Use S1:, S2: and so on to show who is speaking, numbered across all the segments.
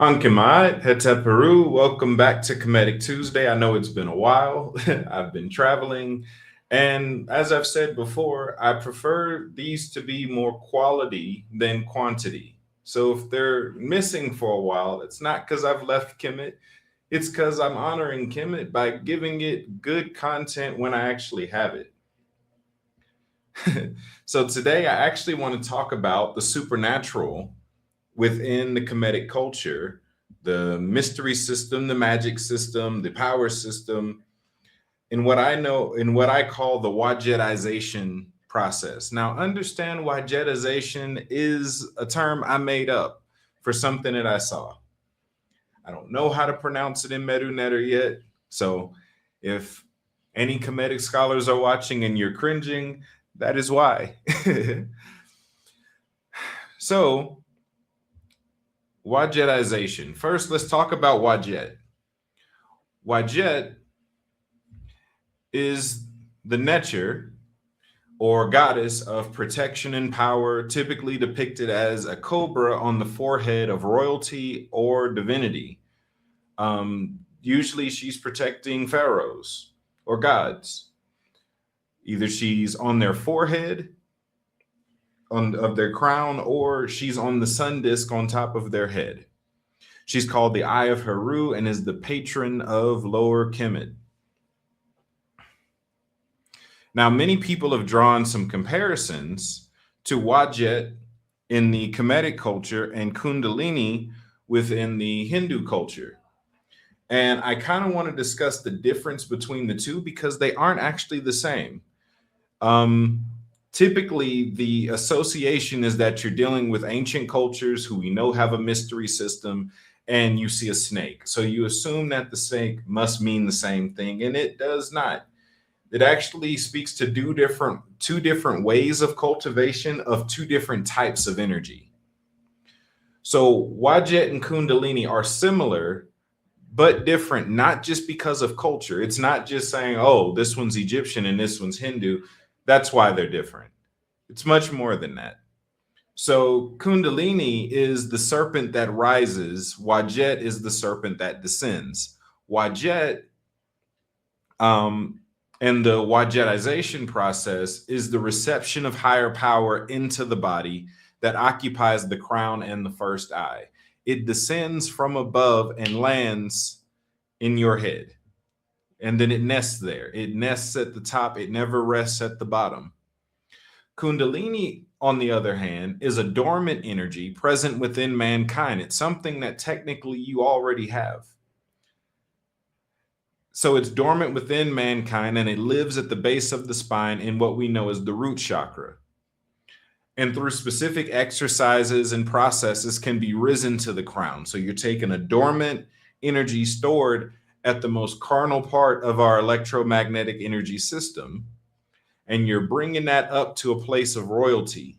S1: Ankemad, Hete Peru, welcome back to Kemetic Tuesday. I know it's been a while. I've been traveling. And as I've said before, I prefer these to be more quality than quantity. So if they're missing for a while, it's not because I've left Kemet. It's because I'm honoring Kemet by giving it good content when I actually have it. So today I actually want to talk about the supernatural within the Kemetic culture, the mystery system, the magic system, the power system, in what I know, in what I call the Wadjetization process. Now, understand Wadjetization is a term I made up for something that I saw. I don't know how to pronounce it in Medu Netter yet. So if any Kemetic scholars are watching and you're cringing, that is why. So, Wadjetization. First, let's talk about Wadjet. Wadjet is the Netcher or goddess of protection and power, typically depicted as a cobra on the forehead of royalty or divinity. Usually, she's protecting pharaohs or gods. Either she's on their forehead of their crown, or she's on the sun disk on top of their head. She's called the Eye of Heru and is the patron of Lower Kemet. Now, many people have drawn some comparisons to Wadjet in the Kemetic culture and Kundalini within the Hindu culture. And I kind of want to discuss the difference between the two because they aren't actually the same. Typically, the association is that you're dealing with ancient cultures who we know have a mystery system, and you see a snake. So you assume that the snake must mean the same thing, and it does not. It actually speaks to two different ways of cultivation of two different types of energy. So Wadjet and Kundalini are similar, but different, not just because of culture. It's not just saying, oh, this one's Egyptian and this one's Hindu. That's why they're different. It's much more than that. So Kundalini is the serpent that rises. Wadjet is the serpent that descends. Wadjet and the Wadjetization process is the reception of higher power into the body that occupies the crown and the first eye. It descends from above and lands in your head. And then it nests there. It nests at the top. It never rests at the bottom. Kundalini, on the other hand, is a dormant energy present within mankind. It's something that technically you already have. So it's dormant within mankind and it lives at the base of the spine in what we know as the root chakra. And through specific exercises and processes can be risen to the crown. So you're taking a dormant energy stored at the most carnal part of our electromagnetic energy system, and you're bringing that up to a place of royalty.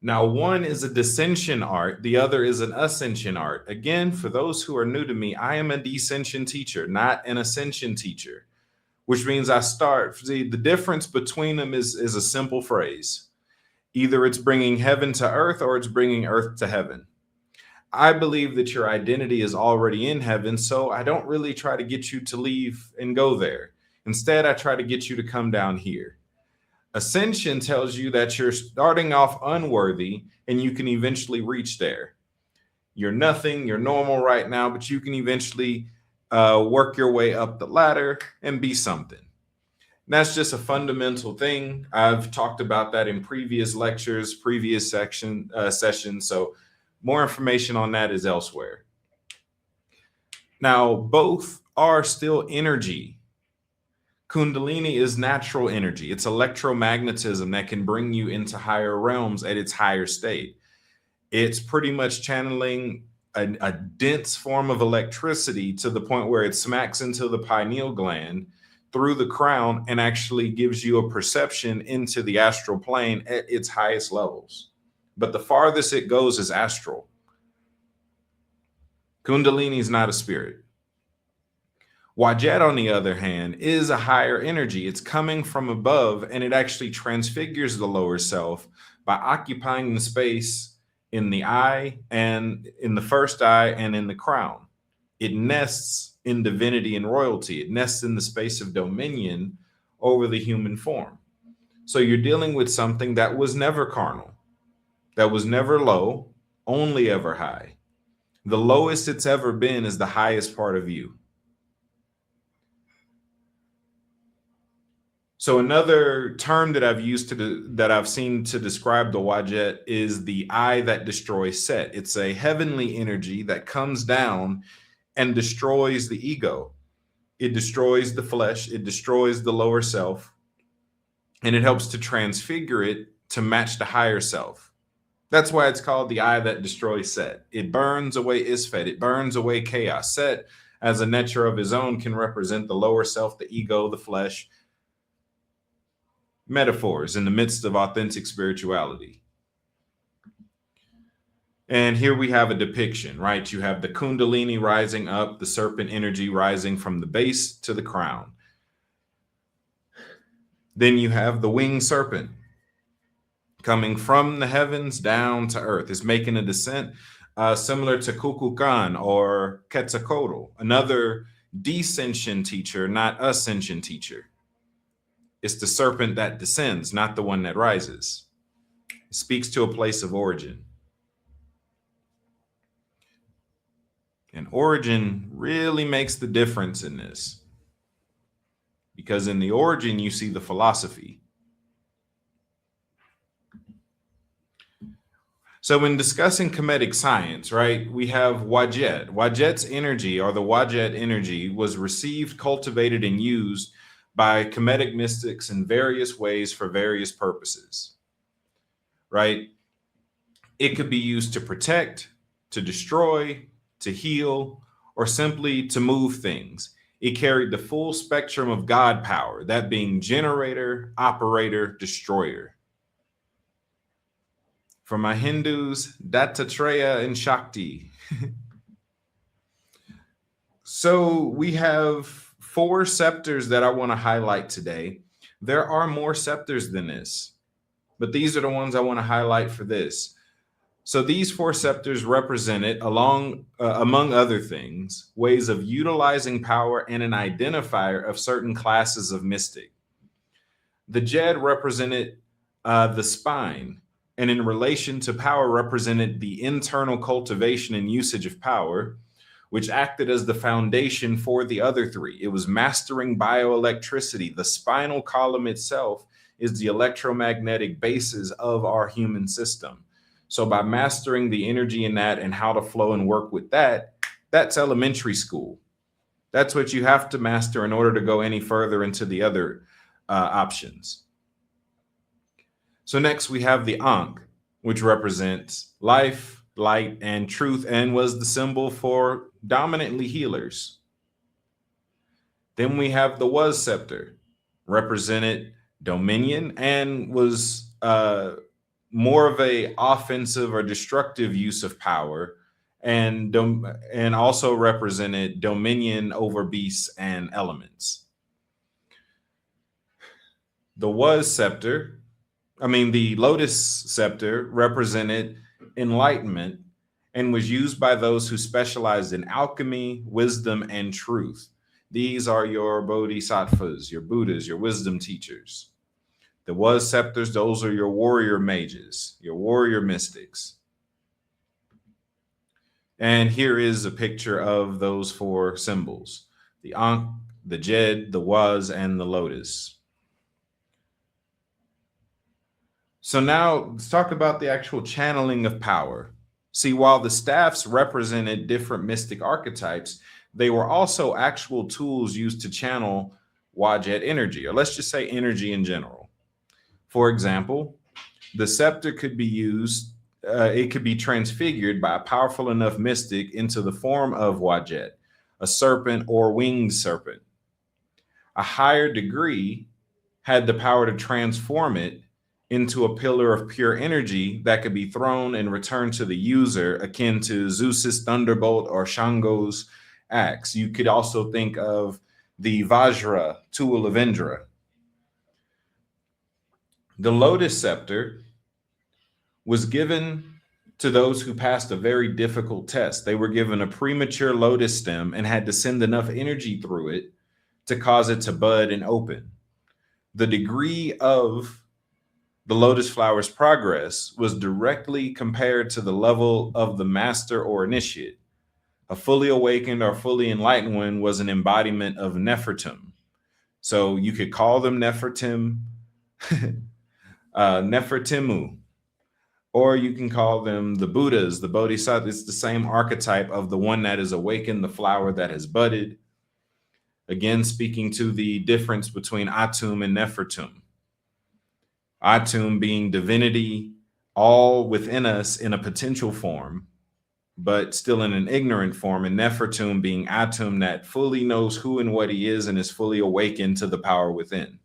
S1: Now, one is a descension art, the other is an ascension art. Again, for those who are new to me, I am a descension teacher, not an ascension teacher, which means the difference between them is a simple phrase. Either it's bringing heaven to earth or it's bringing earth to heaven. I believe that your identity is already in heaven, so I don't really try to get you to leave and go there. Instead, I try to get you to come down here. Ascension tells you that you're starting off unworthy and you can eventually reach there. You're nothing, you're normal right now, but you can eventually work your way up the ladder and be something. That's just a fundamental thing. I've talked about that in previous lectures, previous sessions. So more information on that is elsewhere. Now, both are still energy. Kundalini is natural energy. It's electromagnetism that can bring you into higher realms at its higher state. It's pretty much channeling a dense form of electricity to the point where it smacks into the pineal gland through the crown and actually gives you a perception into the astral plane at its highest levels. But the farthest it goes is astral. Kundalini is not a spirit. Wadjet, on the other hand, is a higher energy. It's coming from above, and it actually transfigures the lower self by occupying the space in the eye and in the first eye and in the crown. It nests in divinity and royalty. It nests in the space of dominion over the human form. So you're dealing with something that was never carnal, that was never low, only ever high. The lowest it's ever been is the highest part of you. So another term that I've used that I've seen to describe the Wadjet is the eye that destroys Set. It's a heavenly energy that comes down and destroys the ego. It destroys the flesh. It destroys the lower self, and it helps to transfigure it to match the higher self. That's why it's called the eye that destroys Set. It burns away Isfet. It burns away chaos. Set, as a nature of his own, can represent the lower self, the ego, the flesh. Metaphors in the midst of authentic spirituality. And here we have a depiction, right? You have the Kundalini rising up, the serpent energy rising from the base to the crown. Then you have the winged serpent coming from the heavens down to earth. It's making a descent similar to Kukulkan or Quetzalcoatl, another descension teacher, not ascension teacher. It's the serpent that descends, not the one that rises. It speaks to a place of origin. And origin really makes the difference in this. Because in the origin, you see the philosophy. So when discussing Kemetic science, right, we have Wadjet. Wadjet's energy, or the Wadjet energy, was received, cultivated, and used by Kemetic mystics in various ways for various purposes, right? It could be used to protect, to destroy, to heal, or simply to move things. It carried the full spectrum of God power, that being generator, operator, destroyer. For my Hindus, Dattatreya and Shakti. So we have 4 scepters that I want to highlight today. There are more scepters than this, but these are the ones I want to highlight for this. So these 4 scepters represented, among other things, ways of utilizing power and an identifier of certain classes of mystic. The Jed represented the spine, and in relation to power represented the internal cultivation and usage of power, which acted as the foundation for the other 3. It was mastering bioelectricity. The spinal column itself is the electromagnetic basis of our human system. So by mastering the energy in that and how to flow and work with that, that's elementary school. That's what you have to master in order to go any further into the other options. So next we have the Ankh, which represents life, light, and truth, and was the symbol for dominantly healers. Then we have the Was scepter, represented dominion and was more of a offensive or destructive use of power, and also represented dominion over beasts and elements. The Lotus scepter represented enlightenment and was used by those who specialized in alchemy, wisdom, and truth. These are your bodhisattvas, your Buddhas, your wisdom teachers. The Was scepters, those are your warrior mages, your warrior mystics. And here is a picture of those 4 symbols: the Ankh, the Jed, the Was, and the Lotus. So now let's talk about the actual channeling of power. See, while the staffs represented different mystic archetypes, they were also actual tools used to channel Wadjet energy, or let's just say energy in general. For example, the scepter could be used, it could be transfigured by a powerful enough mystic into the form of Wadjet, a serpent or winged serpent. A higher degree had the power to transform it into a pillar of pure energy that could be thrown and returned to the user, akin to Zeus's thunderbolt or Shango's axe. You could also think of the Vajra, tool of Indra. The Lotus scepter was given to those who passed a very difficult test. They were given a premature lotus stem and had to send enough energy through it to cause it to bud and open. The degree of the lotus flower's progress was directly compared to the level of the master or initiate. A fully awakened or fully enlightened one was an embodiment of Nefertum. So you could call them Nefertim, Nefertimu, or you can call them the Buddhas, the Bodhisattvas. It's the same archetype of the one that is awakened, the flower that has budded. Again, speaking to the difference between Atum and Nefertum. Atum being divinity, all within us in a potential form, but still in an ignorant form, and Nefertum being Atum that fully knows who and what he is and is fully awakened to the power within.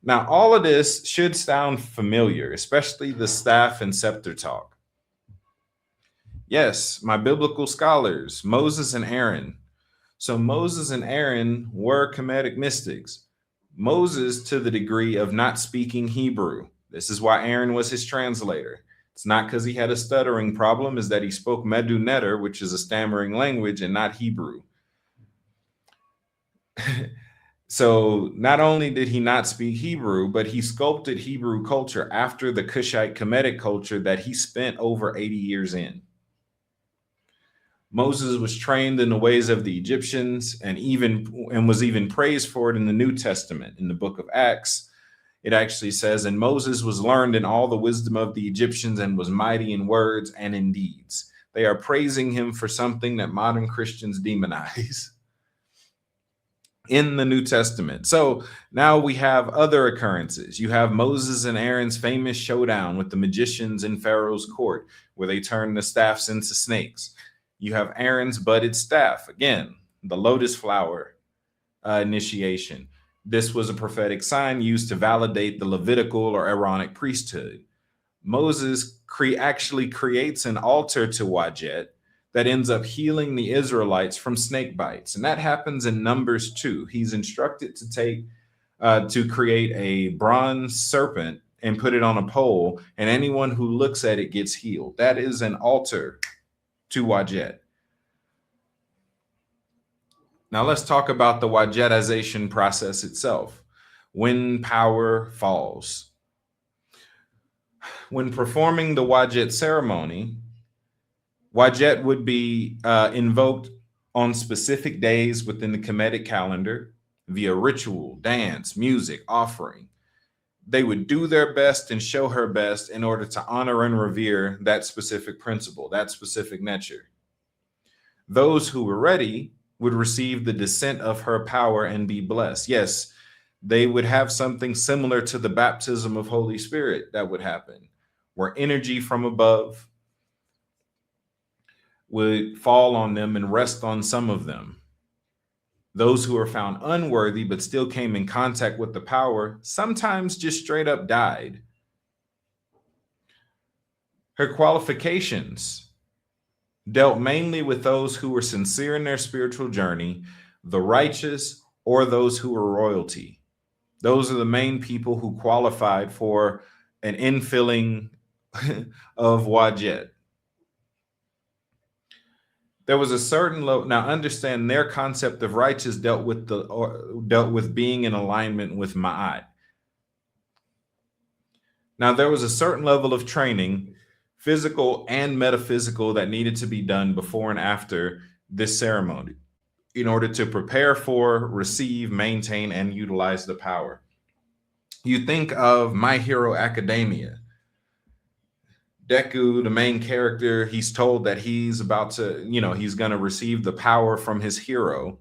S1: Now, all of this should sound familiar, especially the staff and scepter talk. Yes, my biblical scholars, Moses and Aaron. So Moses and Aaron were Kemetic mystics. Moses to the degree of not speaking Hebrew. This is why Aaron was his translator. It's not because he had a stuttering problem, is that he spoke Medu Neter, which is a stammering language, and not Hebrew. So not only did he not speak Hebrew, but he sculpted Hebrew culture after the Kushite Kemetic culture that he spent over 80 years in. Moses was trained in the ways of the Egyptians and was even praised for it in the New Testament. In the book of Acts, it actually says, and Moses was learned in all the wisdom of the Egyptians and was mighty in words and in deeds. They are praising him for something that modern Christians demonize in the New Testament. So now we have other occurrences. You have Moses and Aaron's famous showdown with the magicians in Pharaoh's court, where they turn the staffs into snakes. You have Aaron's budded staff. Again, the lotus flower initiation. This was a prophetic sign used to validate the Levitical or Aaronic priesthood. Moses actually creates an altar to Wadjet that ends up healing the Israelites from snake bites. And that happens in Numbers 2. He's instructed to create a bronze serpent and put it on a pole, and anyone who looks at it gets healed. That is an altar to Wadjet. Now let's talk about the Wadjetization process itself. When power falls. When performing the Wadjet ceremony, Wadjet would be invoked on specific days within the Kemetic calendar via ritual, dance, music, offering. They would do their best and show her best in order to honor and revere that specific principle, that specific nature. Those who were ready would receive the descent of her power and be blessed. Yes, they would have something similar to the baptism of Holy Spirit that would happen, where energy from above would fall on them and rest on some of them. Those who were found unworthy but still came in contact with the power sometimes just straight up died. Her qualifications dealt mainly with those who were sincere in their spiritual journey, the righteous, or those who were royalty. Those are the main people who qualified for an infilling of Wadjet. There was a certain now understand their concept of righteous dealt with being in alignment with Ma'at. Now there was a certain level of training, physical and metaphysical, that needed to be done before and after this ceremony in order to prepare for, receive, maintain, and utilize the power. You think of My Hero Academia. Deku, the main character, he's told that he's about to, he's going to receive the power from his hero,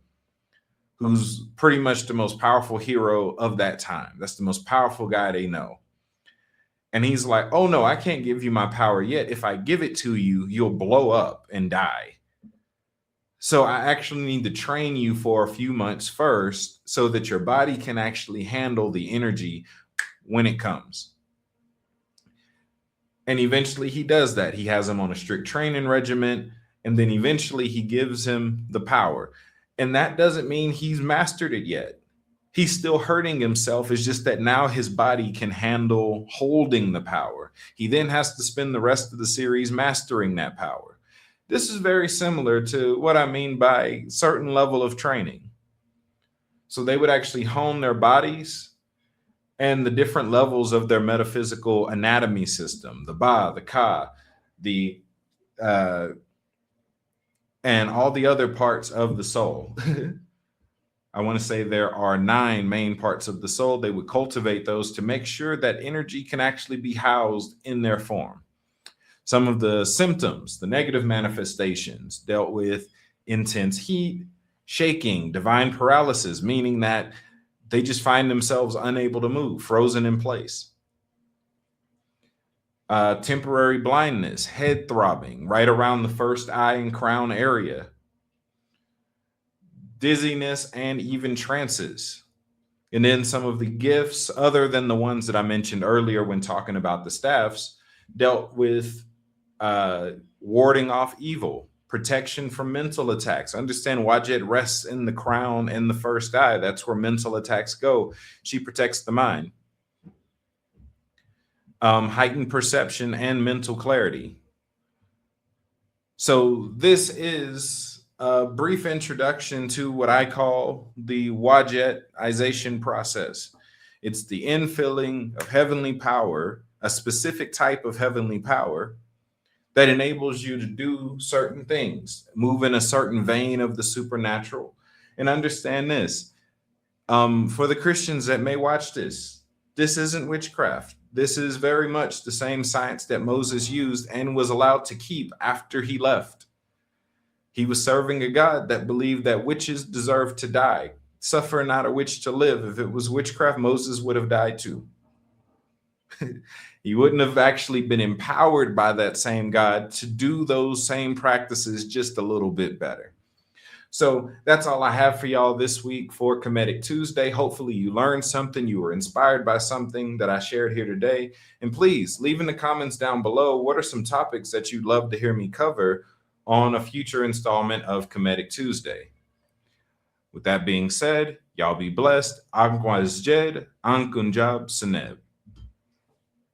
S1: who's pretty much the most powerful hero of that time. That's the most powerful guy they know. And he's like, oh no, I can't give you my power yet. If I give it to you, you'll blow up and die. So I actually need to train you for a few months first so that your body can actually handle the energy when it comes. And eventually he does that. He has him on a strict training regimen, and then eventually he gives him the power. And that doesn't mean he's mastered it yet. He's still hurting himself. It's just that now his body can handle holding the power. He then has to spend the rest of the series mastering that power. This is very similar to what I mean by certain level of training. So they would actually hone their bodies and the different levels of their metaphysical anatomy system, the Ba, the Ka, the and all the other parts of the soul. I want to say there are 9 main parts of the soul. They would cultivate those to make sure that energy can actually be housed in their form. Some of the symptoms, the negative manifestations, dealt with intense heat, shaking, divine paralysis, meaning that they just find themselves unable to move, frozen in place. Temporary blindness, head throbbing right around the first eye and crown area, dizziness, and even trances. And then some of the gifts, other than the ones that I mentioned earlier when talking about the staffs, dealt with warding off evil, protection from mental attacks. Understand Wadjet rests in the crown and the first eye. That's where mental attacks go. She protects the mind. Heightened perception and mental clarity. So this is a brief introduction to what I call the Wadjetization process. It's the infilling of heavenly power, a specific type of heavenly power that enables you to do certain things, move in a certain vein of the supernatural. And understand this, for the Christians that may watch this, this isn't witchcraft. This is very much the same science that Moses used and was allowed to keep after he left. He was serving a God that believed that witches deserved to die. Suffer not a witch to live. If it was witchcraft, Moses would have died too. He wouldn't have actually been empowered by that same God to do those same practices just a little bit better. So that's all I have for y'all this week for Kemetic Tuesday. Hopefully you learned something, you were inspired by something that I shared here today. And please leave in the comments down below, what are some topics that you'd love to hear me cover on a future installment of Kemetic Tuesday? With that being said, y'all be blessed. Wadjet, An Kunjab Seneb.